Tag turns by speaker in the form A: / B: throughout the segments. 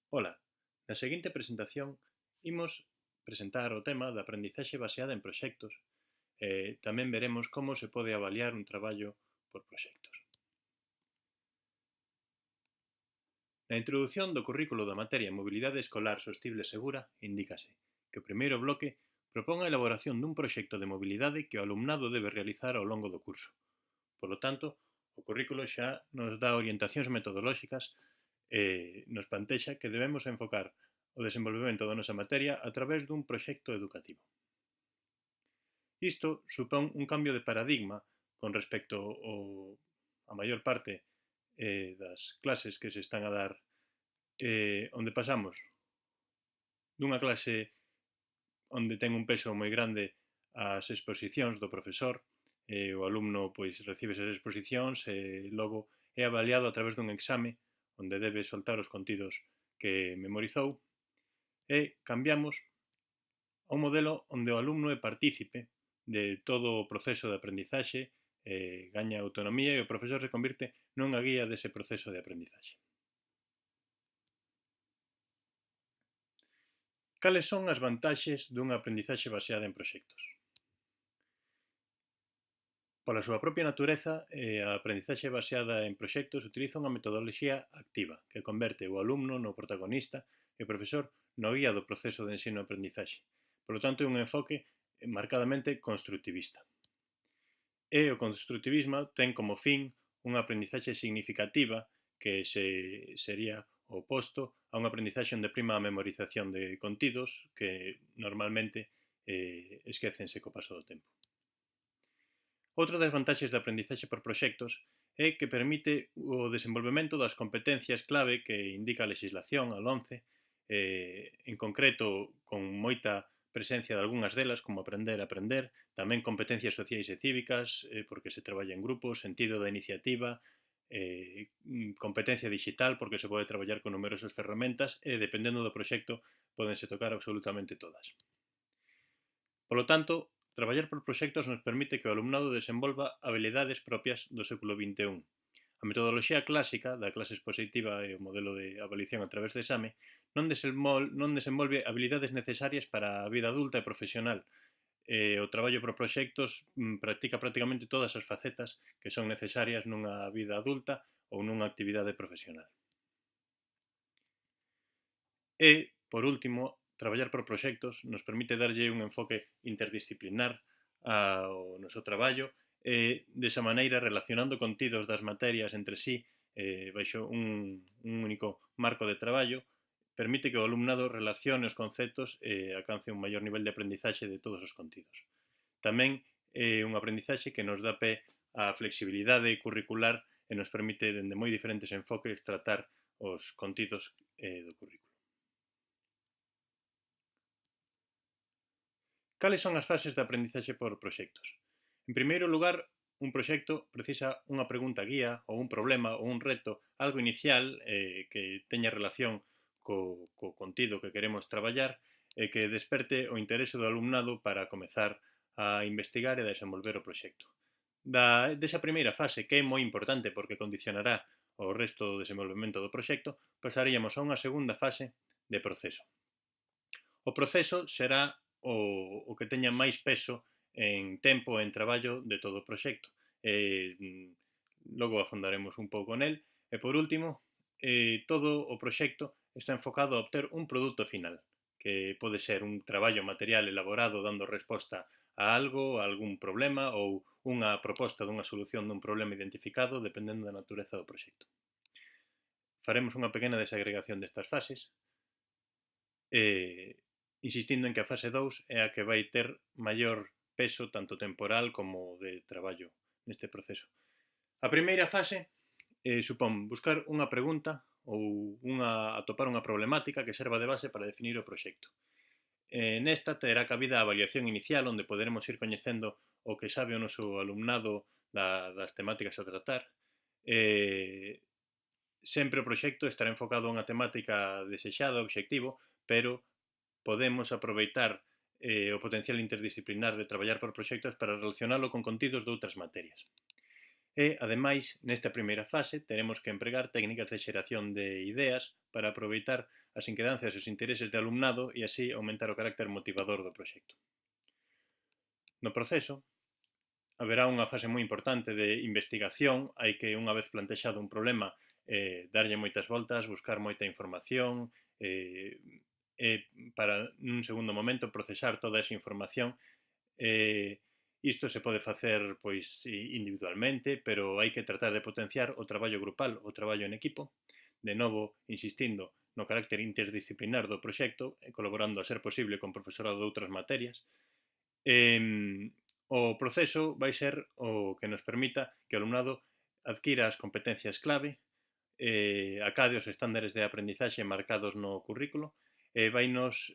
A: Ola, na seguinte presentación imos presentar o tema da aprendizaxe baseada en proxectos e tamén veremos como se pode avaliar un traballo por proxectos. Na introdución do currículo da materia Mobilidade Escolar Sostible e Segura indícase que o primeiro bloque propón a elaboración dun proxecto de mobilidade que o alumnado debe realizar ao longo do curso. Por lo tanto, o currículo xa nos dá orientacións metodolóxicas e nos plantexa que debemos enfocar o desenvolvemento da nosa materia a través dun proxecto educativo. Isto supón un cambio de paradigma con respecto a maior parte das clases que se están a dar onde pasamos dunha clase onde ten un peso moi grande as exposicións do profesor o alumno pois recibe esas exposicións e logo é avaliado a través dun exame onde debe soltar os contidos que memorizou e cambiamos a un modelo onde o alumno é partícipe de todo o proceso de aprendizaxe, gaña autonomía e o profesor se convirte nunha guía dese proceso de aprendizaxe. Cales son as vantaxes dunha aprendizaxe baseada en proxectos? Pola súa propia natureza, a aprendizaxe baseada en proxectos utiliza unha metodoloxía activa que converte o alumno no protagonista e o profesor no guía do proceso de ensino-aprendizaxe. Por lo tanto, é un enfoque marcadamente constructivista. E o constructivismo ten como fin unha aprendizaxe significativa que sería o oposto a unha aprendizaxe onde prima a memorización de contidos que normalmente esquécense co paso do tempo. Outra das vantaxes da aprendizaxe por proxectos é que permite o desenvolvemento das competencias clave que indica a legislación, a LOMCE, en concreto con moita presencia de algunhas delas, como aprender a aprender, tamén competencias sociais e cívicas, porque se traballa en grupos, sentido da iniciativa, competencia digital, porque se pode traballar con numerosas ferramentas e, dependendo do proxecto, podense tocar absolutamente todas. Polo tanto, traballar por proxectos nos permite que o alumnado desenvolva habilidades propias do século XXI. A metodoloxía clásica da clase expositiva e o modelo de avaliación a través de exame non desenvolve habilidades necesarias para a vida adulta e profesional. O traballo por proxectos practica prácticamente todas as facetas que son necesarias nunha vida adulta ou nunha actividade profesional. E, por último, traballar por proxectos nos permite darlle un enfoque interdisciplinar ao noso traballo e, desa maneira, relacionando contidos das materias entre sí baixo un único marco de traballo, permite que o alumnado relacione os conceptos e alcance un maior nivel de aprendizaxe de todos os contidos. Tamén é unha aprendizaxe que nos dá pé á flexibilidade curricular e nos permite, dende moi diferentes enfoques, tratar os contidos do currículo. Cales son as fases de aprendizaxe por proxectos? En primeiro lugar, un proxecto precisa unha pregunta guía ou un problema ou un reto, algo inicial que teña relación co contido que queremos traballar e que desperte o interese do alumnado para comezar a investigar e desenvolver o proxecto. Desa primeira fase, que é moi importante porque condicionará o resto do desenvolvemento do proxecto, pasaríamos a unha segunda fase de proceso. O proceso será o que teña máis peso en tempo e en traballo de todo o proxecto. Logo afondaremos un pouco nel. E por último, todo o proxecto está enfocado a obter un produto final, que pode ser un traballo material elaborado dando resposta a algo, a algún problema ou unha proposta dunha solución dun problema identificado dependendo da natureza do proxecto. Faremos unha pequena desagregación destas fases insistindo en que a fase 2 é a que vai ter maior peso tanto temporal como de traballo neste proceso. A primeira fase supón buscar unha pregunta ou atopar unha problemática que serva de base para definir o proxecto. Nesta terá cabida a avaliación inicial onde poderemos ir coñecendo o que sabe o noso alumnado das temáticas a tratar. Sempre o proxecto estará enfocado a unha temática desexada, obxectivo, pero podemos aproveitar o potencial interdisciplinar de traballar por proxectos para relacionalo con contidos de outras materias. E, ademais, nesta primeira fase, teremos que empregar técnicas de xeración de ideas para aproveitar as inquedancias e os intereses de alumnado e así aumentar o carácter motivador do proxecto. No proceso, haberá unha fase moi importante de investigación, hai que, unha vez plantexado un problema, darlle moitas voltas, buscar moita información, para nun segundo momento procesar toda esa información. Isto se pode facer pois individualmente, pero hai que tratar de potenciar o traballo grupal, o traballo en equipo, de novo insistindo no carácter interdisciplinar do proxecto, colaborando a ser posible con profesorado de outras materias. O proceso vai ser o que nos permita que o alumnado adquira as competencias clave, acade os estándares de aprendizaxe marcados no currículo e vai nos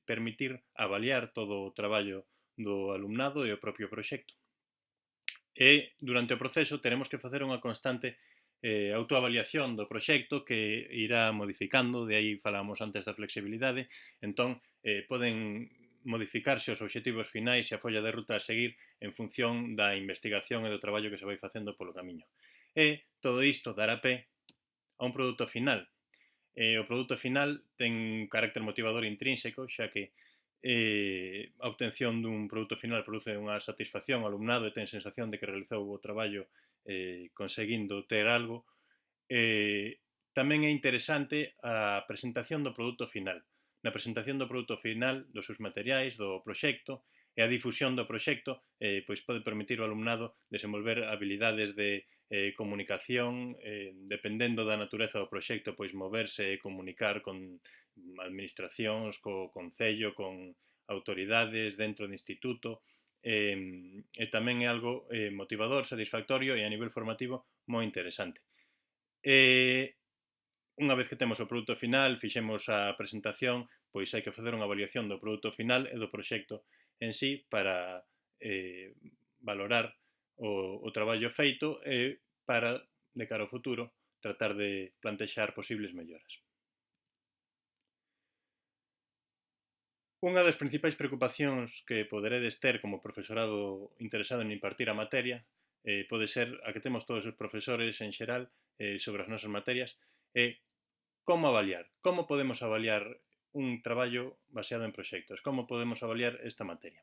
A: permitir avaliar todo o traballo do alumnado e o propio proxecto. E durante o proceso teremos que facer unha constante autoavaliación do proxecto que irá modificando, de aí falamos antes da flexibilidade, entón poden modificarse os obxectivos finais e a folla de ruta a seguir en función da investigación e do traballo que se vai facendo polo camiño. E todo isto dará pé a un produto final. O produto final ten un carácter motivador intrínseco, xa que a obtención dun produto final produce unha satisfacción ao alumnado e ten sensación de que realizou o traballo conseguindo ter algo. Tamén é interesante a presentación do produto final. Na presentación do produto final, dos seus materiais, do proxecto e a difusión do proxecto, pois pode permitir ao alumnado desenvolver habilidades de comunicación, dependendo da natureza do proxecto, pois moverse e comunicar con administracións, co concello, con autoridades dentro do instituto, e tamén é algo motivador, satisfactorio e a nivel formativo moi interesante. Unha vez que temos o produto final, fixemos a presentación, pois hai que facer unha avaliación do produto final e do proxecto en sí para valorar o traballo feito e para, de cara ao futuro, tratar de plantexar posibles melloras. Unha das principais preocupacións que poderedes ter como profesorado interesado en impartir a materia pode ser a que temos todos os profesores en xeral sobre as nosas materias, como avaliar? Como podemos avaliar un traballo baseado en proxectos? Como podemos avaliar esta materia?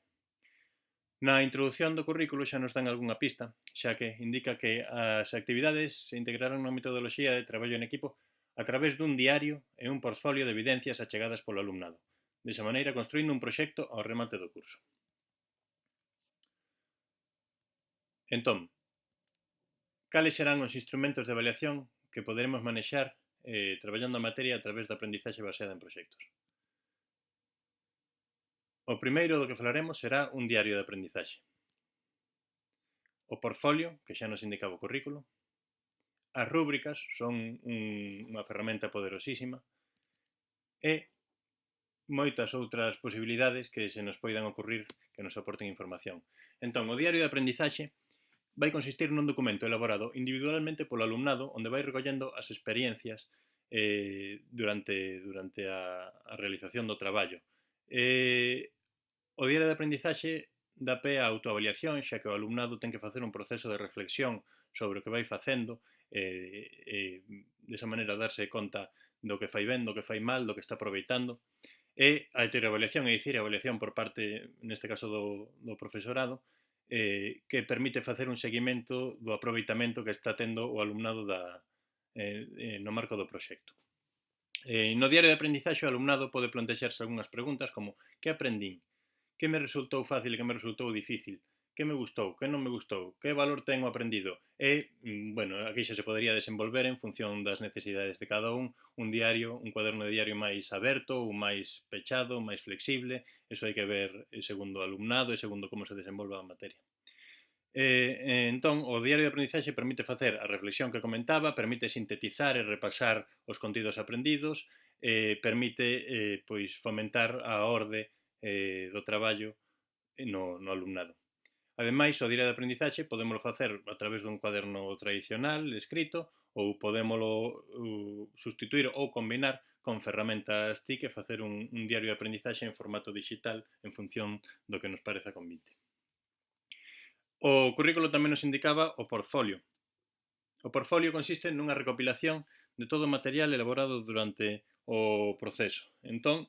A: Na introdución do currículo xa nos dan algunha pista, xa que indica que as actividades se integrarán na metodoloxía de traballo en equipo a través dun diario e un portfolio de evidencias achegadas polo alumnado, desa maneira construindo un proxecto ao remate do curso. Entón, cales serán os instrumentos de avaliación que poderemos manexar traballando a materia a través da aprendizaxe baseada en proxectos? O primeiro do que falaremos será un diario de aprendizaxe. O portfolio, que xa nos indicaba o currículo. As rúbricas son unha ferramenta poderosísima. E moitas outras posibilidades que se nos poidan ocurrir que nos aporten información. Entón, o diario de aprendizaxe vai consistir nun documento elaborado individualmente polo alumnado onde vai recollendo as experiencias durante a realización do traballo. O diario de aprendizaxe dá pé a autoavaliación, xa que o alumnado ten que facer un proceso de reflexión sobre o que vai facendo, desa maneira darse conta do que fai ben, do que fai mal, do que está aproveitando. E a heteroavaliación, é dicir, a avaliación por parte, neste caso, do profesorado, que permite facer un seguimento do aproveitamento que está tendo o alumnado no marco do proxecto. No diario de aprendizaxe o alumnado pode plantexarse algunhas preguntas como: que aprendín? Que me resultou fácil e que me resultou difícil? Que me gustou? Que non me gustou? Que valor ten o aprendido? E, bueno, aquí xa se podería desenvolver en función das necesidades de cada un diario, un cuaderno de diario máis aberto ou máis pechado, máis flexible, eso hai que ver segundo o alumnado e segundo como se desenvolva a materia. Entón, o diario de aprendizaxe permite facer a reflexión que comentaba, permite sintetizar e repasar os contidos aprendidos, permite pois fomentar a orde do traballo no alumnado. Ademais, o diario de aprendizaxe podémolo facer a través dun cuaderno tradicional escrito ou podémolo sustituir ou combinar con ferramentas TIC e facer un diario de aprendizaxe en formato digital en función do que nos pareza convite. O currículo tamén nos indicaba o portfolio. O portfolio consiste nunha recopilación de todo o material elaborado durante o proceso. Entón,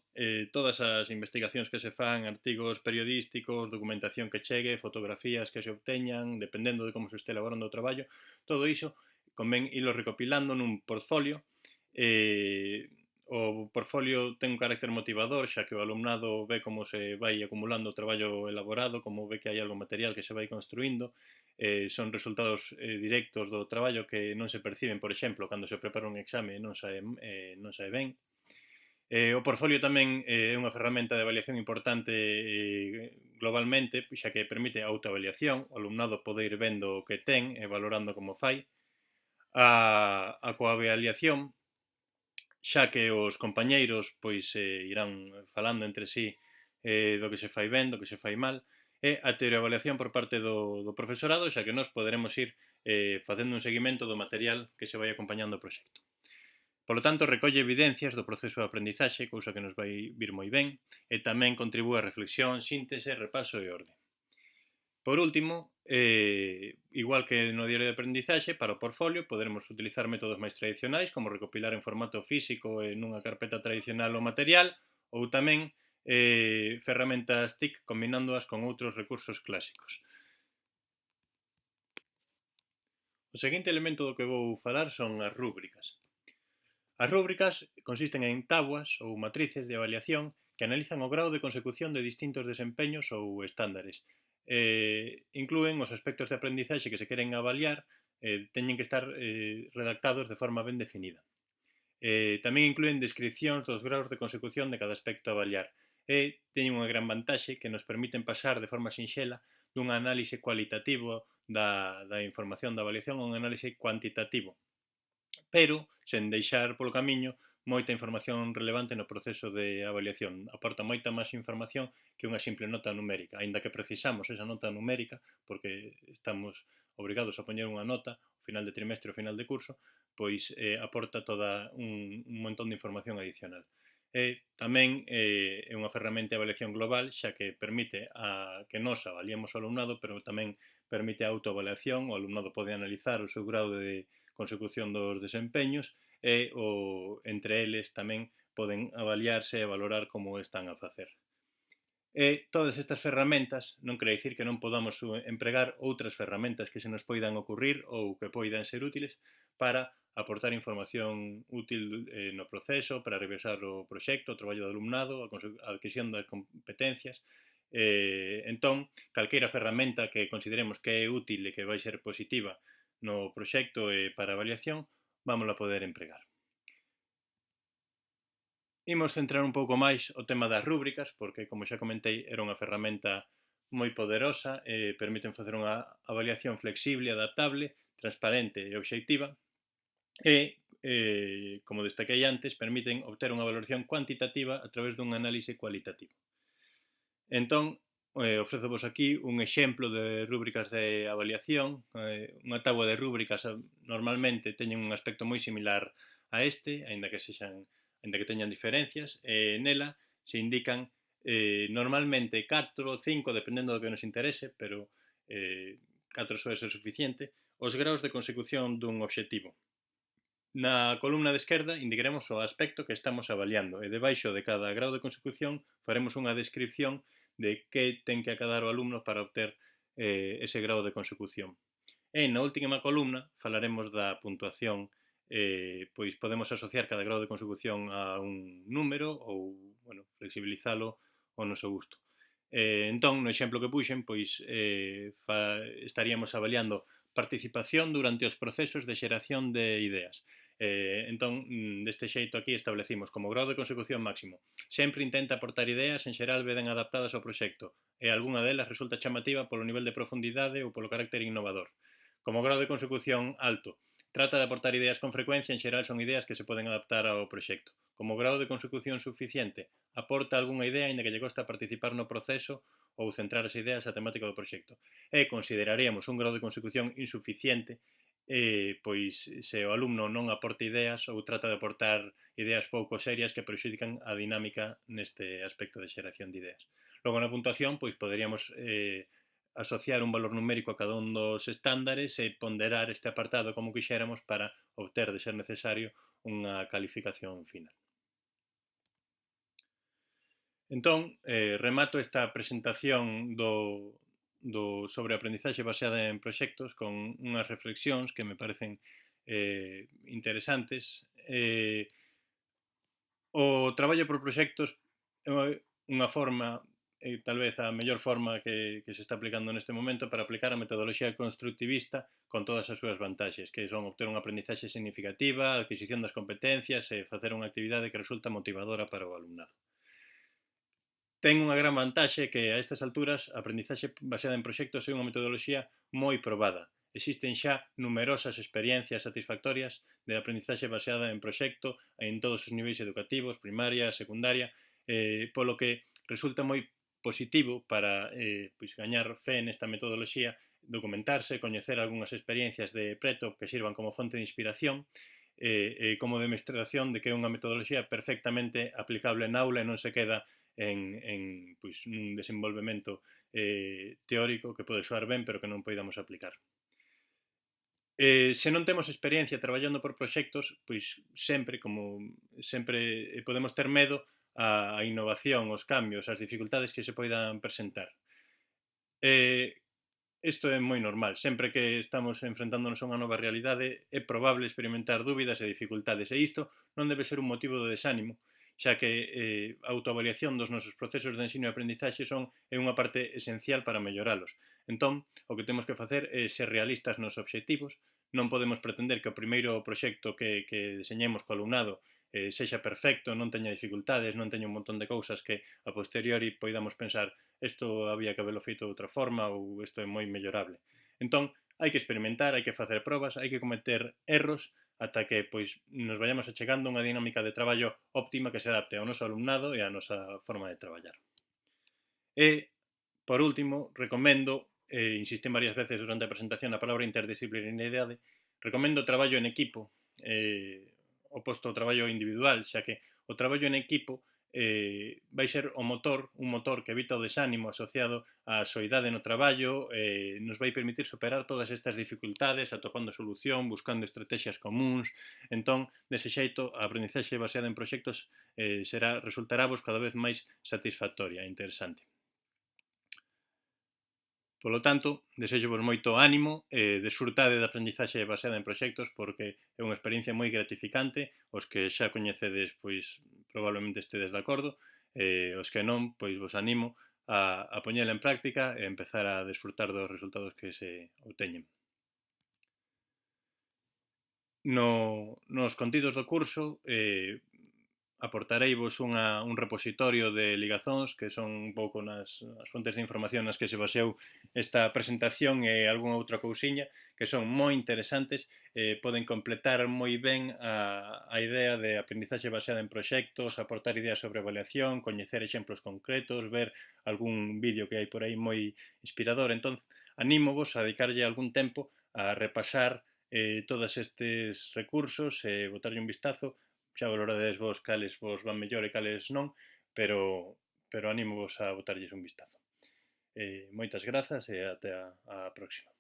A: todas as investigacións que se fan, artigos periodísticos, documentación que chegue, fotografías que se obteñan, dependendo de como se este elaborando o traballo, todo iso convén ilo recopilando nun portfolio. O portfolio ten un carácter motivador, xa que o alumnado ve como se vai acumulando o traballo elaborado, como ve que hai algo material que se vai construindo, son resultados directos do traballo que non se perciben, por exemplo, cando se prepara un exame e non sae ben. O portfolio tamén é unha ferramenta de avaliación importante globalmente, xa que permite a autoavaliación, o alumnado pode ir vendo o que ten e valorando como fai. A coavaliación, xa que os compañeiros pois irán falando entre sí do que se fai ben, do que se fai mal, e a teoreavaliación por parte do profesorado, xa que nós poderemos ir facendo un seguimento do material que se vai acompañando o proxecto. Polo tanto, recolle evidencias do proceso de aprendizaxe, cousa que nos vai vir moi ben, e tamén contribúe a reflexión, síntese, repaso e orde. Por último, igual que no diario de aprendizaxe, para o portfolio poderemos utilizar métodos máis tradicionais, como recopilar en formato físico e nunha carpeta tradicional o material, ou tamén ferramentas TIC combinándoas con outros recursos clásicos. O seguinte elemento do que vou falar son as rúbricas. As rúbricas consisten en tábuas ou matrices de avaliación que analizan o grau de consecución de distintos desempeños ou estándares. Inclúen os aspectos de aprendizaxe que se queren avaliar, teñen que estar redactados de forma ben definida. Tamén inclúen descripcións dos graus de consecución de cada aspecto a avaliar e teñen unha gran vantaxe que nos permiten pasar de forma sinxela dun análise cualitativo da información da avaliación a un análise cuantitativo, pero sen deixar polo camiño moita información relevante no proceso de avaliación. Aporta moita máis información que unha simple nota numérica, aínda que precisamos esa nota numérica, porque estamos obrigados a poñer unha nota ao final de trimestre ou final de curso, pois aporta toda un montón de información adicional. Tamén é unha ferramenta de avaliación global, xa que permite que nos avaliemos o alumnado, pero tamén permite a autoavaliación, o alumnado pode analizar o seu grau de consecución dos desempeños e entre eles tamén poden avaliarse e valorar como están a facer. E todas estas ferramentas non quere dicir que non podamos empregar outras ferramentas que se nos poidan ocurrir ou que poidan ser útiles para aportar información útil no proceso, para revisar o proxecto, o traballo do alumnado, a adquisición das competencias. Entón, calqueira ferramenta que consideremos que é útil e que vai ser positiva no proxecto e para avaliación, vamos a poder empregar. Imos centrar un pouco máis o tema das rúbricas, porque, como xa comentei, era unha ferramenta moi poderosa e permiten facer unha avaliación flexible, adaptable, transparente e obxectiva e, como destaquei antes, permiten obter unha valoración cuantitativa a través dun análise cualitativo. Entón, ofrezovos aquí un exemplo de rúbricas de avaliación. Unha táboa de rúbricas normalmente teñen un aspecto moi similar a este, aínda que teñan diferencias. Nela se indican normalmente 4 ou 5, dependendo do que nos interese, pero 4 soe ser suficiente, os graus de consecución dun obxectivo. Na columna de esquerda indicaremos o aspecto que estamos avaliando e debaixo de cada grau de consecución faremos unha descripción de que ten que acadar o alumno para obter ese grau de consecución. E na última columna falaremos da puntuación, pois podemos asociar cada grau de consecución a un número ou flexibilizalo ao noso gusto. Entón, no exemplo que puxen, pois estaríamos avaliando participación durante os procesos de xeración de ideas. Entón, deste xeito aquí establecimos como grau de consecución máximo. Sempre intenta aportar ideas, en xeral veden adaptadas ao proxecto, e algunha delas resulta chamativa polo nivel de profundidade ou polo carácter innovador. Como grau de consecución alto, trata de aportar ideas con frecuencia, en xeral son ideas que se poden adaptar ao proxecto. Como grau de consecución suficiente, aporta algunha idea, aínda que lle costa participar no proceso ou centrar as ideas á temática do proxecto. E consideraríamos un grau de consecución insuficiente pois se o alumno non aporta ideas ou trata de aportar ideas pouco serias que prexudican a dinámica neste aspecto de xeración de ideas. Logo, na puntuación, pois poderíamos asociar un valor numérico a cada un dos estándares e ponderar este apartado como quixéramos para obter, de ser necesario, unha calificación final. Entón, remato esta presentación sobre aprendizaxe baseada en proxectos con unhas reflexións que me parecen interesantes. O traballo por proxectos é unha forma, tal vez a mellor forma que se está aplicando neste momento para aplicar a metodoloxía constructivista con todas as súas vantaxes, que son obter unha aprendizaxe significativa, a adquisición das competencias e facer unha actividade que resulta motivadora para o alumnado. Ten unha gran vantaxe que a estas alturas a aprendizaxe baseada en proxectos é unha metodoloxía moi probada. Existen xa numerosas experiencias satisfactorias de aprendizaxe baseada en proxecto en todos os niveis educativos, primaria, secundaria, polo que resulta moi positivo para pois gañar fe nesta metodoloxía, documentarse, coñecer algunhas experiencias de preto que sirvan como fonte de inspiración como demostración de que é unha metodoloxía perfectamente aplicable na aula e non se queda pois, un desenvolvemento teórico que pode soar ben pero que non poidamos aplicar. Se non temos experiencia traballando por proxectos, pois sempre, como sempre, podemos ter medo á innovación, aos cambios, ás dificultades que se poidan presentar. Isto é moi normal. Sempre que estamos enfrentándonos a unha nova realidade é probable experimentar dúbidas e dificultades e isto non debe ser un motivo de desánimo, xa que a autoavaliación dos nosos procesos de ensino e aprendizaxe é unha parte esencial para melloralos. Entón, o que temos que facer é ser realistas nos obxectivos, non podemos pretender que o primeiro proxecto que deseñemos co alumnado sexa perfecto, non teña dificultades, non teña un montón de cousas que a posteriori poidamos pensar isto había que habelo feito de outra forma ou isto é moi mellorable. Entón, hai que experimentar, hai que facer probas, hai que cometer erros ata que pois nos vayamos achegando a unha dinámica de traballo óptima que se adapte ao noso alumnado e á nosa forma de traballar. E, por último, recomendo, insistí varias veces durante a presentación na palabra interdisciplinariedade, recomendo o traballo en equipo, oposto ao traballo individual, xa que o traballo en equipo vai ser un motor que evita o desánimo asociado á soidade no traballo, nos vai permitir superar todas estas dificultades, atopando solución, buscando estrategias comuns. Entón, dese xeito, a aprendizaxe baseada en proxectos resultará vos cada vez máis satisfactoria e interesante. Polo tanto, desexo-vos moito ánimo e desfrutade da aprendizaxe baseada en proxectos porque é unha experiencia moi gratificante. Os que xa coñecedes, pois probablemente estedes de acordo, os que non, pois vos animo a poñela en práctica e empezar a desfrutar dos resultados que se obteñen. Nos contidos do curso aportareivos un repositorio de ligazóns que son un pouco as fontes de información nas que se baseou esta presentación e algunha outra cousiña que son moi interesantes, poden completar moi ben a idea de aprendizaxe baseada en proxectos, aportar ideas sobre avaliación, coñecer exemplos concretos, ver algún vídeo que hai por aí moi inspirador. Entón, anímovos a dedicarlle algún tempo a repasar todos estes recursos e botarlle un vistazo. Xa valorades vos cales vos van mellor e cales non, pero animo vos a botarlles un vistazo. Moitas grazas e até a próxima.